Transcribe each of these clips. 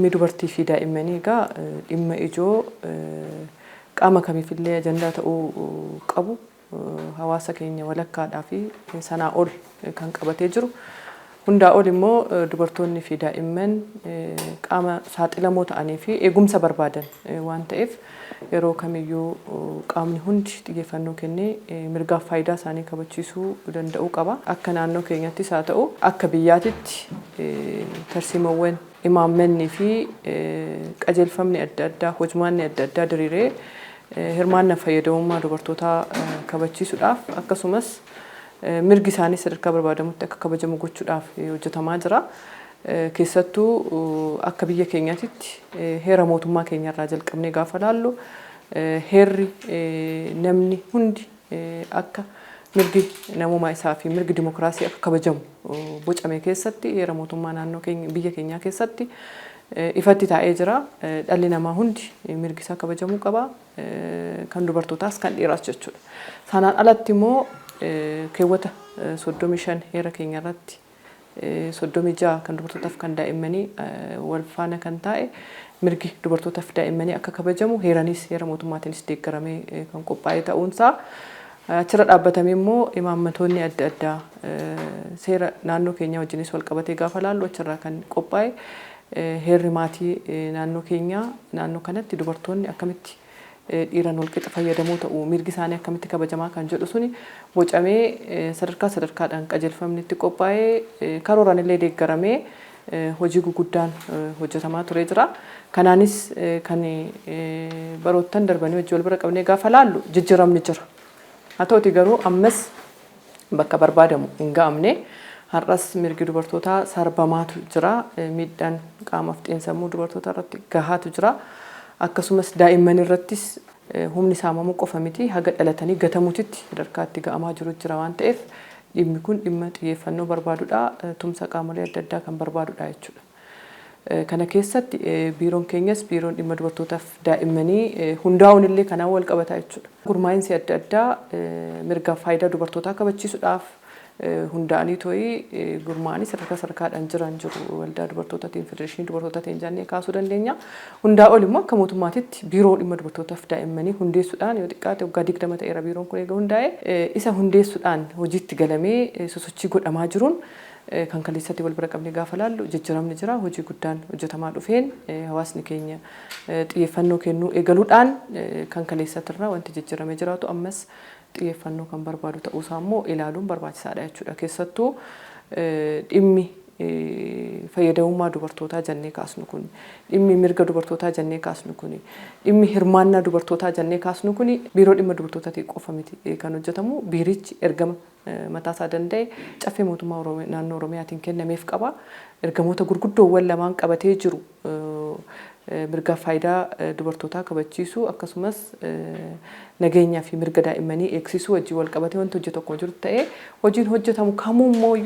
dhimmi dubartii fi daa'immanii egaa dhimma ijoo qaama kamiifillee ajandaa ta'uu qabu hawaasa keenya walakkaadhaa fi sanaa ol kan qabatee jiru. Hundaa ol immoo dubartoonni fi daa'imman qaama saaxilamoo ta'anii fi eegumsa barbaadan waan ta'eef yeroo kamiyyuu qaamni hundi xiyyeeffannoo kennee mirgaaf faayidaa isaanii kabachiisuu danda'uu qaba. Akka naannoo keenyattis haa ta'u akka biyyaatitti tarsiimawwan imaammannii fi qajeelfamni adda addaa hojmaanni adda addaa diriiree hirmaannaa fayyadamummaa dubartootaa kabachiisuudhaaf akkasumas mirgi isaanii sadarkaa barbaadamutti akka kabajamu gochuudhaaf hojjetamaa jira. Keessattuu akka biyya keenyaatti heera mootummaa keenyarraa jalqabnee gaafa laallu heerri namni hundi akka mirgi namummaa isaa fi mirgi dimokiraasii akka kabajamu bocame keessatti heera mootummaa naannoo keenya biyya keenyaa keessatti ifatti taa'ee jira. Dhalli namaa hundi mirgi isaa kabajamuu qaba. Kan dubartootaas kan dhiiraas jechuudha. Sanaan alatti immoo keewwata 35 heera keenya irratti 36 kan dubartootaaf kan daa'immanii wal faana kan taa'e mirgi dubartootaaf daa'immanii akka kabajamu heeranis heera mootummaatiinis deeggaramee kan qophaa'e ta'uunsaa achirra dhaabbatamee immoo imaammatoonni adda addaa seera naannoo keenyaa wajjinis wal qabatee gaafa laallu achirraa kan qophaa'e heerri maatii naannoo keenyaa naannoo kanatti dubartoonni akkamitti dhiiran walqixa fayyadamoo ta'u mirgi isaanii akkamitti kabajamaa kan jedhu suni bocamee sadarkaadhaan qajeelfamni itti qophaa'ee karooraan illee deeggaramee hojii guguddaan hojjetamaa turee jira. Kanaanis kan baroottan darbanii wajjin wal bira qabnee gaafa laallu jijjiiramni jira. Haa ta'uti garuu ammas bakka barbaadamu hin ga'amne har'as mirgi dubartootaa sarbamaatu jira. Miidhaan qaamaaf xiinsammuu dubartootaa irratti gahaatu jira. Akkasumas daa'imman irrattis humni saamamuu qofa miti haga dhalatanii gatamuutitti sadarkaatti ga'amaa jiru jira waan ta'eef dhimmi kun dhimma xiyyeeffannoo barbaadudha. Tumsa qaamolee adda addaa kan barbaadudha jechuudha. Kana keessatti biiroon keenyas biiroon dhimma dubartootaaf daa'immanii hundaa'uun illee kanaan wal qabata jechuudha. Gurmaa'insi adda addaa mirgaaf faayidaa dubartootaa kabachiisuudhaaf hundaa'anii to'ii gurmaa'anii sadarkaadhaan jiran jiru. Waldaa dubartootaatiin federeeshinii dubartootaatiin jennee kaasuu dandeenya. Hundaa ol immoo akka mootummaatitti biiroo dhimma dubartootaaf daa'immanii hundeessuudhaan yoo xiqqaate waggaa 20 ta'eera biiroon kun eega hundaa'e isa hundeessuudhaan hojiitti galamee sosochii godhamaa jiruun kan kaleessatti wal bira qabnee gaafa laallu jijjiiramni jira. Hojii guddaan hojjetamaa dhufeen hawaasni keenya xiyyeeffannoo kennuu eegaluudhaan kan kaleessatirraa wanti jijjiiramee jiraatu ammas xiyyeeffannoo kan barbaadu ta'uusaa immoo ilaaluun barbaachisaadha jechuudha. Keessattuu dhimmi fayyadamummaa dubartootaa jennee kaasnu kun dhimmi mirga dubartootaa jennee kaasnu kun dhimmi hirmaannaa dubartootaa jennee kaasnu kun biiroo dhimma dubartootaatiin qofa miti kan hojjetamu. Biirichi ergama mataasaa danda'e caffee mootummaa naannoo Oromiyaatiin kennameef qaba. Ergamoota gurguddoowwan lamaan qabatee jiru mirgaaf faayidaa dubartootaa kabachiisuu akkasumas nageenyaa fi mirga daa'immanii eegsisuu wajjin wal qabatee wanti hojjetamu jiru ta'ee hojiin hojjetamu kamummoo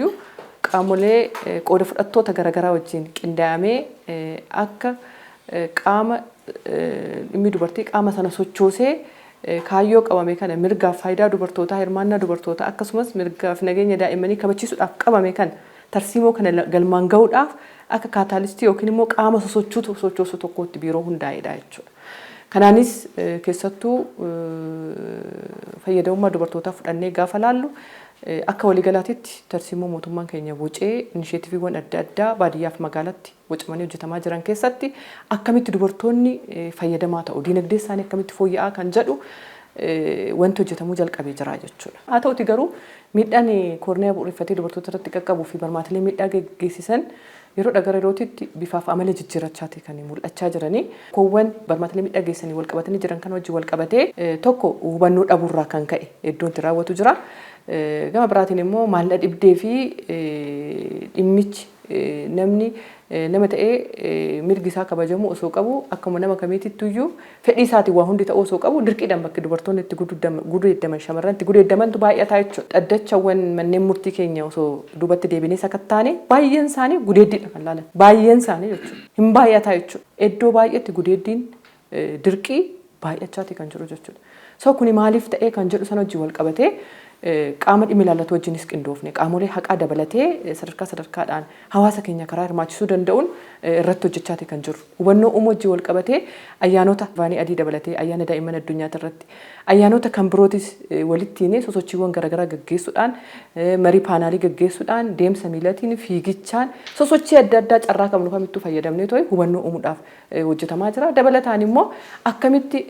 qaamolee qooda fudhattoota garaagaraa wajjin qindaa'amee akka qaama dhimmi dubartii qaama sana sochoosee kaayyoo qabame kana mirgaaf faayidaa dubartootaa hirmaannaa dubartootaa akkasumas mirgaaf nageenya daa'immanii kabachiisuudhaaf qabame kan tarsiimoo kana galmaan ga'uudhaaf akka kaataalistii yookiin immoo qaama sochoosu tokkotti biiroo hundaa'edha jechuudha. Kanaanis keessattuu fayyadamummaa dubartootaa fudhannee gaafa laallu akka waliigalaatitti tarsiimoo mootummaan keenya bocee inisheetiiviiwwan adda addaa baadiyyaaf magaalatti bocamanii hojjetamaa jiran keessatti akkamitti dubartoonni fayyadamaa ta'u diinagdee isaanii akkamitti fooyya'aa kan jedhu wanti hojjetamuu jalqabee jira jechuudha. Haa ta'uti garuu miidhaan koorniyaa bu'uureffatee dubartoota irratti qaqqabuu fi barmaatilee miidhaa geessisan yeroo gara yerootti bifaaf amala jijjiirachaati kan mul'achaa jiranii. Koowwan barmaatilee miidhaa geessanii wal qabatanii jiran kan wajjin wal qabatee tokko hubannoo dhabuurraa kan ka'e iddoon itti raawwatu jira. Gama biraatiin immoo maallaqa dhibdee fi dhimmichi namni nama ta'ee mirgi isaa kabajamu osoo qabu akkuma nama kamiitittu iyyuu fedhii isaatiin waa hundi ta'uu osoo qabu dirqiidhaan bakki dubartoonni itti gudeeddaman shamarran itti gudeeddamantu baay'ataa jechuudha. Dhaddachawwan manneen murtii keenya osoo duubatti deebinee sakattaane baay'een isaanii gudeeddiidha kan laalan. Baay'een isaanii jechuudha. Hin baay'ataa jechuudha. Iddoo baay'eetti gudeeddiin dirqii baay'achaati kan jiru jechuudha. So kuni maaliif ta'ee kan jedhu sana wajjin wal qabatee qaama dhimmi ilaallatu wajjinis qindoofne qaamolee haqaa dabalatee sadarkaadhaan hawaasa keenya karaa hirmaachisuu danda'uun irratti hojjechaati kan jiru. Hubannoo uumuu wajjin wal qabatee ayyaanota baanii adii dabalatee ayyaana daa'imman addunyaati irratti ayyaanota kan birootis walittiin sosochiiwwan garaagaraa gaggeessuudhaan marii paanaalii gaggeessuudhaan deemsa miilaatiin fiigichaan sosochii adda addaa carraa qabnu kamittuu fayyadamnee to'e hubannoo uumuudhaaf hojjetamaa jira. Dabalataan immoo akkamitti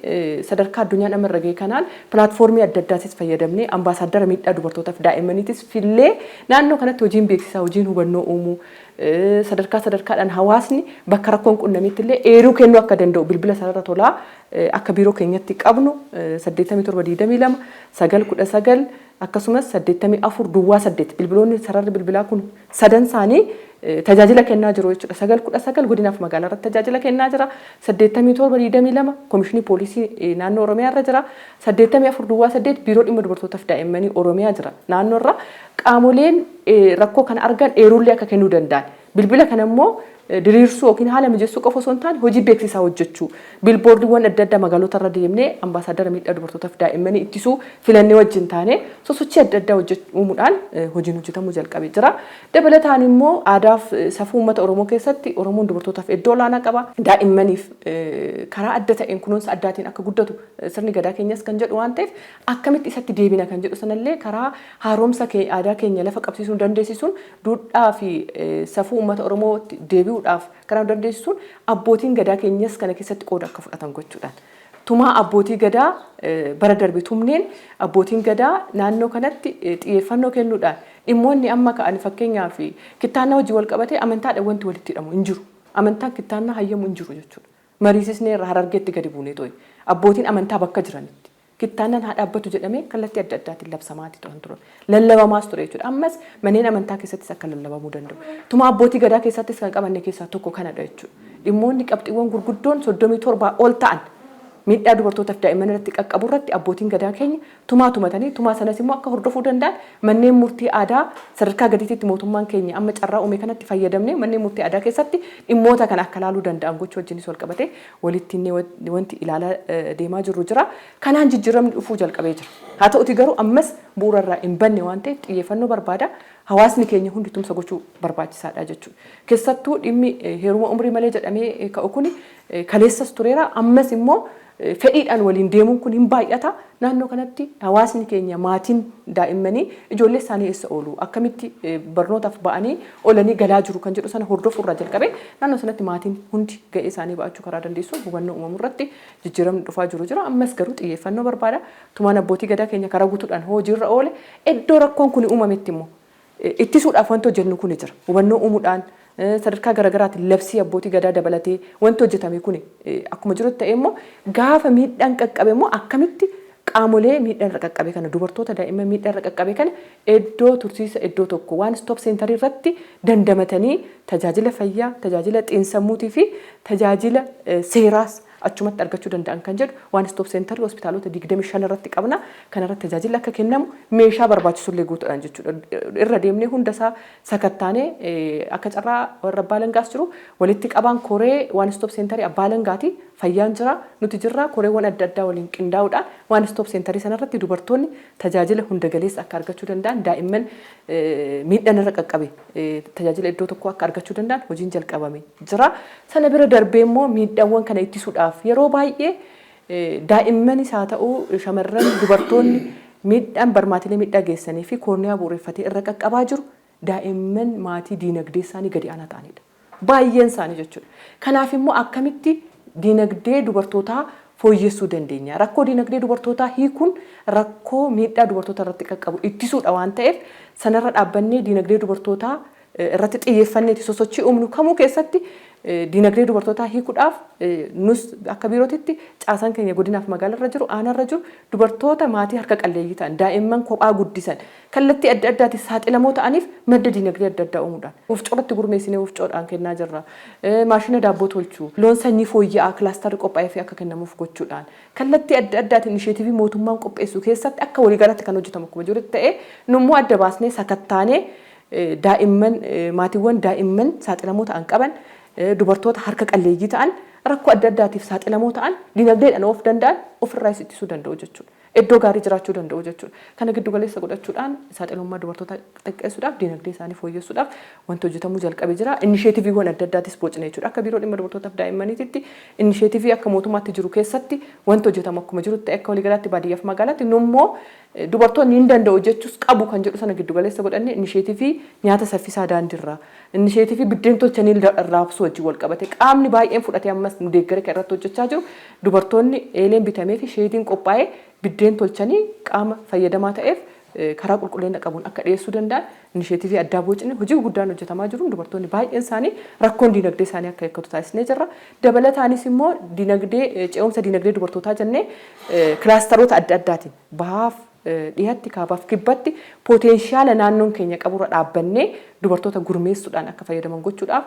sadarkaa addunyaan amma irra ga'e kanaan pilaatfoormii adda addaatis fayyadamnee ambaasaaddara miidhaa dubartootaaf daa'immaniitis fillee naannoo kanatti hojiin beeksisaa hojiin hubannoo uumuu sadarkaadhaan hawaasni bakka rakkoon qunnamitti illee eeruu kennuu akka danda'u bilbila sarara tolaa akka biiroo keenyatti qabnu 8722 919 akkasumas 84 duwwaa 8 bilbiloonni sararri bilbilaa kun sadan isaanii tajaajila kennaa jiru jechuudha. 919 godinaaf magaalaa irratti tajaajila kennaa jira. 8722 komishinii poolisii naannoo Oromiyaa irra jira. 84 duwwaa 8 biiroo dhimma dubartootaaf daa'immanii Oromiyaa jira. Naannoo irra qaamoleen rakkoo kana argan eeruullee akka kennuu danda'an. Bilbila kana immoo diriirsuu yookiin haala mijeessuu qofa osoo hin taane hojii beeksisaa hojjechuu bilboordiiwwan adda addaa magaalota irra deemnee ambaasaaddara miidhaa dubartootaaf daa'immanii ittisuu filannee wajjin taane sosochii adda addaa uumuudhaan hojiin hojjetamuu jalqabee jira. Dabalataan immoo aadaaf safuu uummata Oromoo keessatti Oromoon dubartootaaf iddoo olaanaa qaba. Daa'immaniif karaa adda ta'een kunuunsa addaatiin akka guddatu sirni gadaa keenyas kan jedhu waan ta'eef akkamitti isatti deebina kan jedhu sanallee karaa haaromsa aadaa keenya lafa qabsiisuu dandeessisuun duudhaa fi safuu uummata Oromootti deebi'uudhaaf karaa dandeessisuun abbootiin gadaa keenyas kana keessatti qooda akka fudhatan gochuudhaan. Tumaa abbootii gadaa bara darbe tumneen abbootiin gadaa naannoo kanatti xiyyeeffannoo kennuudhaan dhimmoonni amma ka'an fakkeenyaaf kittaannaa hojii wal qabatee amantaadhaan wanti walitti hidhamu hin jiru. Amantaan kittaannaa hayyamu hin jiru jechuudha. Mariisisnee irraa Harargeetti gadi buunee to'e. Abbootiin amantaa bakka jiranitti. Kittaannaan haa dhaabbatu jedhamee kallattii adda addaatiin labsamaati ture. Lallabamaas ture jechuudha. Ammas manneen amantaa keessattis akka lallabamuu danda'u. Tuma abbootii gadaa keessattis kan qabanne keessaa tokko kanadha jechuudha. Dhimmoonni qabxiiwwan gurguddoon 37 ol ta'an miidhaa dubartootaaf daa'imman irratti qaqqabu irratti abbootiin gadaa keenya tumatanii tumaa sanas immoo akka hordofuu danda'an manneen murtii aadaa sadarkaa gadiitti mootummaan keenya amma carraa uume kanatti fayyadamnee manneen murtii aadaa keessatti dhimmoota kana akka laaluu danda'an gochuu wajjinis wal qabatee walitti wanti ilaalaa deemaa jirru jira. Kanaan jijjiiramni dhufuu jalqabee jira. Haa ta'uti garuu ammas bu'uura irraa hin banne waan ta'eef xiyyeeffannoo barbaada. Hawaasni keenya hundi tumsa gochuu barbaachisaadha jechuudha. Keessattuu dhimmi heeruma umrii malee jedhamee ka'u kuni kaleessas tureera ammas immoo fedhiidhaan waliin deemuun kun hin baay'ata. Naannoo kanatti hawaasni keenya maatiin daa'immanii ijoollee isaanii eessa oolu akkamitti barnootaaf ba'anii oolanii galaa jiru kan jedhu sana hordofuu irraa jalqabee naannoo sanatti maatiin hundi ga'ee isaanii ba'achuu karaa dandeessu hubannoo uumamuu irratti jijjiiramni dhufaa jiru. Ammas garuu xiyyeeffannoo barbaada. Tumaan abbootii gadaa keenya karaa guutuudhaan hojiirra oole iddoo rakkoon kun uumametti immoo ittisuudhaaf wanti hojjennu kun jira. Hubannoo uumuudhaan sadarkaa garaagaraatiin labsii abbootii gadaa dabalatee wanti hojjetame kun akkuma jirutti ta'e immoo gaafa miidhaan qaqqabe immoo akkamitti qaamolee miidhaan irra qaqqabe kana dubartoota daa'imman miidhaan irra qaqqabe kana iddoo tursiisa iddoo tokko waan stop seenterii irratti dandamatanii tajaajila fayyaa, tajaajila xiinsammuutii fi tajaajila seeraas achumatti argachuu danda'an kan jedhu waan stop seenterii hospitaalota 25 irratti qabna. Kana irratti tajaajila akka kennamu meeshaa barbaachisullee guutuudhaan jechuudha. Irra deemnee hundasaa sakattaanee akka carraa warra abbaa langaas jiru walitti qabaan koree waan stop seenterii abbaa langaati fayyaan jira nuti jirra koreewwan adda addaa waliin qindaa'uudhaan waan stop seenterii sanarratti dubartoonni tajaajila hunda galeessa akka argachuu danda'an daa'imman miidhaan irra qaqqabe tajaajila iddoo tokko akka argachuu danda'an hojiin jalqabame jira. Sana bira darbee immoo miidhaawwan kana ittisuudhaaf yeroo baay'ee daa'immanis haa ta'u shamarran dubartoonni miidhaan barmaatilee miidhaa geessanii fi koorniyaa bu'uureffatee irra qaqqabaa jiru daa'imman maatii diinagdee isaanii gadi aanaa ta'anidha. Baay'een isaanii jechuudha. Kanaaf immoo akkamitti diinagdee dubartootaa fooyyessuu dandeenya. Rakkoo diinagdee dubartootaa hiikuun rakkoo miidhaa dubartoota irratti qaqqabu ittisuudha waan ta'eef sanarra dhaabbannee diinagdee dubartootaa irratti xiyyeeffanneeti sosochii uumnu kamuu keessatti diinagdee dubartootaa hiikuudhaaf nus akka biirootitti caasaan keenya godinaaf magaalarra jiru aanarra jiru dubartoota maatii harka qalleeyyii ta'an daa'imman kophaa guddisan kallattii adda addaatti saaxilamoo ta'aniif madda diinagdee adda addaa uumuudhaan wufcoorratti gurmeessinee wufcoodhaan kennaa jirra. Maashina daabboo tolchuu loon sanyii fooyya'aa kilaastarri qophaa'ee fi akka kennamuuf gochuudhaan kallattii adda addaatiin inisheetivii mootummaan qopheessu keessatti akka waliigalatti kan hojjetamu akkuma jirutti ta'ee nummoo adda baasnee sakattaanee daa'imman maatiiwwan daa'imman saaxilamoo ta'an qaban dubartoota harka qalleeyyii ta'an rakkoo adda addaatiif saaxilamoo ta'an diinagdeedhaan of danda'an ofirraa ittisuu danda'u jechuudha. iddoo gaarii jiraachuu danda'u jechuudha. Kana giddu galeessa godhachuudhaan saaxilummaa dubartoota xiqqeessuudhaaf dinagdee isaanii fooyyessuudhaaf wanti hojjetamuu jalqabee jira. Inisheetiiviiwwan adda addaatis bocne jechuudha. Akka biiroo dhimma dubartootaaf daa'immaniitti inisheetiivii akka mootummaatti jiru keessatti wanti hojjetamu akkuma jirutti akka waliigalaatti baadiyyaaf magaalaatti nummoo dubartoonni hin danda'u jechuus qabu kan jedhu sana giddu galeessa godhanne inisheetiivii nyaata saffisaa daandiirraa inisheetiivii biddeen tolchanii raabsuu wajjin wal qabate qaamni baay'een fudhatee ammas nu deeggare kan irratti hojjechaa jiru dubartoonni eeleen bitamee fi sheetiin qophaa'ee biddeen tolchanii qaama fayyadamaa ta'eef karaa qulqullina qabuun akka dhiyeessuu danda'an inisheetiivii addaa bocne hojii guddaan hojjetamaa jiru dubartoonni baay'een isaanii rakkoon dinagdee isaanii akka eeggatu taasisnee jirra. Dabalataanis immoo dinagdee ce'umsa dinagdee dubartootaa jennee kilaasteroota adda addaatiin bahaaf dhiyatti kaabaaf kibbatti potenshaala naannoon keenya qaburra dhaabbannee dubartoota gurmeessuudhaan akka fayyadaman gochuudhaaf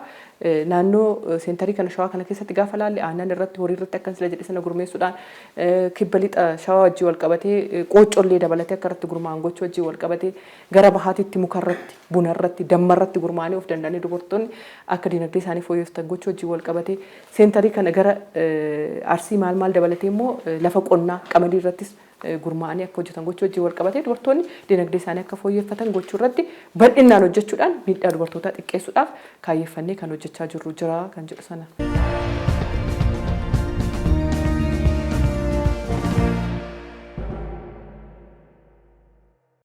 naannoo seentarii kana shawaa kana keessatti gaafa laalle aannan irratti horii irratti akka sila jedhe sana gurmeessuudhaan kibba lixa shawaa wajjii wal qabatee qoocollee dabalatee akka irratti gurmaa'an gochuu wajjii wal qabatee gara bahaatitti mukarratti bunarratti dammarratti gurmaa'anii of danda'anii dubartoonni akka dinagdee isaanii fooyyeffatan gochuu wajjii wal qabatee seentarii kana gara arsii maal dabalatee immoo lafa qonnaa qamadii irrattis gurmaa'anii akka hojjetan gochuu wajjin wal qabatee dubartoonni dinagdee isaanii akka fooyyeffatan gochuu irratti bal'inaan hojjechuudhaan miidhaa dubartootaa xiqqeessuudhaaf kaayyeffannee kan hojjechaa jirru jira kan jedhu sana.